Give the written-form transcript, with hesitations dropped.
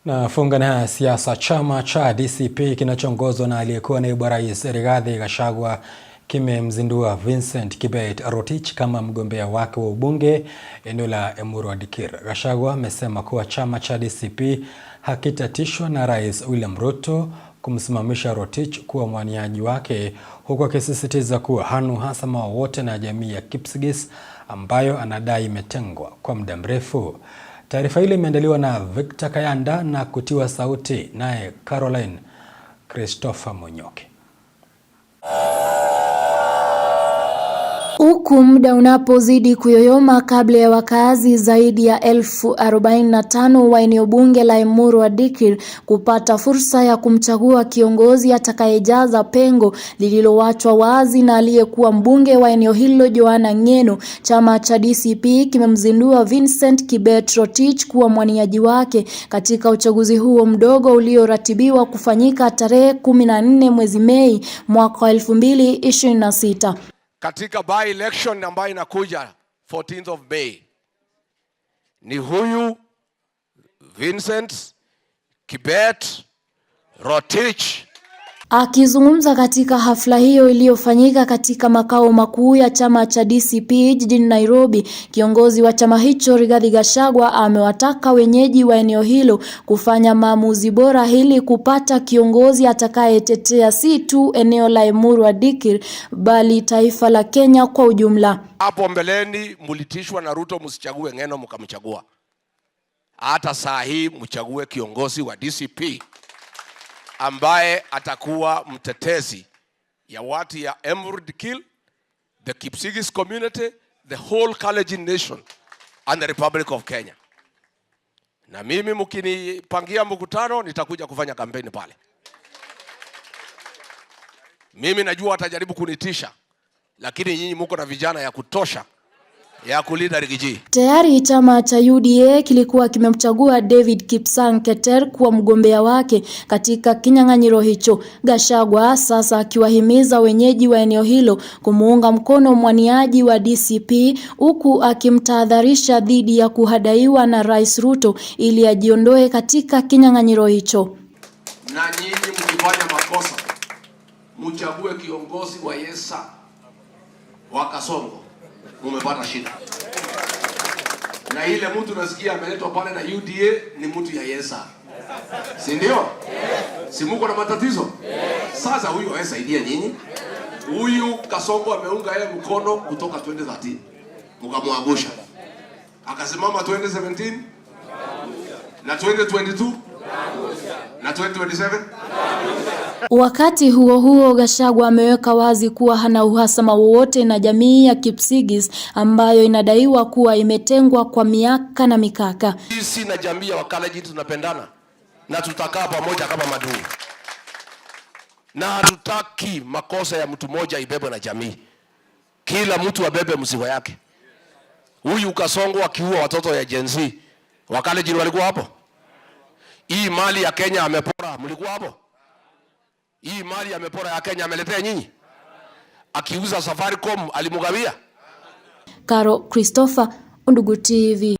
Na funga na siasa, chama cha DCP kinachoongozwa na aliyekuwa naibu rais Rigathi Gachagua kimemzindua Vincent Kibet Rotich kama mgombea wake wa ubunge eneo la Emuru Dikir. Gachagua amesema kuwa chama cha DCP hakitatishwa na Rais William Ruto kumsimamisha Rotich kuwa mwaniaji wake, huku akisisitiza kuwa hana uhasama wowote na jamii ya Kipsigis ambayo anadai imetengwa kwa muda mrefu. Taarifa hili imeandaliwa na Victor Kayanda na kutiwa sauti naye Caroline Christopher Monyoke. Huku muda unapozidi kuyoyoma kabla ya wakazi zaidi ya 45,000 wa eneo bunge la Emuru Dikir kupata fursa ya kumchagua kiongozi atakayejaza pengo lililowachwa wazi na aliyekuwa mbunge wa eneo hilo Joanna Ng'eno, chama cha DCP kimemzindua Vincent Kibet Rotich kuwa mwaniaji wake katika uchaguzi huo mdogo ulioratibiwa kufanyika tarehe 14 mwezi Mei mwaka 2026. Katika by election ambayo inakuja 14th of May ni huyu Vincent Kibet Rotich. Akizungumza katika hafla hiyo iliyofanyika katika makao makuu ya chama cha DCP jijini Nairobi, kiongozi wa chama hicho Rigathi Gachagua amewataka wenyeji wa eneo hilo kufanya maamuzi bora ili kupata kiongozi atakayetetea si tu eneo la Emuru Dikir bali taifa la Kenya kwa ujumla. Hapo mbeleni mulitishwa na Ruto msichague Ng'eno, mkamchagua. Hata saa hii mchague kiongozi wa DCP ambaye atakuwa mtetezi ya watu ya Emuru Dikir, the Kipsigis community, the whole Kalenjin nation and the Republic of Kenya. Na mimi mkinipangia mkutano nitakuja kufanya kampeni pale. Mimi najua watajaribu kunitisha, lakini nyinyi mko na vijana ya kutosha ya kulinda Rigiji. Tayari chama cha UDA kilikuwa kimemchagua David Kipsang Keter kuwa mgombea wake katika kinyang'anyiro hicho. Gachagua sasa akiwahimiza wenyeji wa eneo hilo kumuunga mkono mwaniaji wa DCP, huku akimtahadharisha dhidi ya kuhadaiwa na Rais Ruto ili ajiondoe katika kinyang'anyiro hicho. Na nyinyi mkifanya makosa, mchague kiongozi wa Yesa wa Kasongo, umepata shida. Na ile mtu nasikia ameletwa pale na UDA ni mtu ya Yesa. Si ndio? Yes. Si muko na matatizo? Yes. Sasa huyu hawasaidia nyinyi. Huyu Kasongo ameunga yeye mkono kutoka 2013. Mkamwangusha. Akasimama 2017 na 2022 na 2027. Wakati huo huo, Gachagua ameweka wazi kuwa hana uhasama wowote na jamii ya Kipsigis ambayo inadaiwa kuwa imetengwa kwa miaka na mikaka. Sisi na jamii ya Wakalenjin tunapendana na tutakaa pamoja kama madui. Na hatutaki makosa ya mtu mmoja ibebwe na jamii. Kila mtu abebe mzigo yake. Huyu Kasongo akiua watoto ya Gen Z, Wakalenjin walikuwa hapo? Hii mali ya Kenya amepora, mlikuwa hapo? Hii mali amepora ya Kenya ameletea nyinyi? Akiuza Safaricom alimugawia? Caro Christopher, Undugu TV.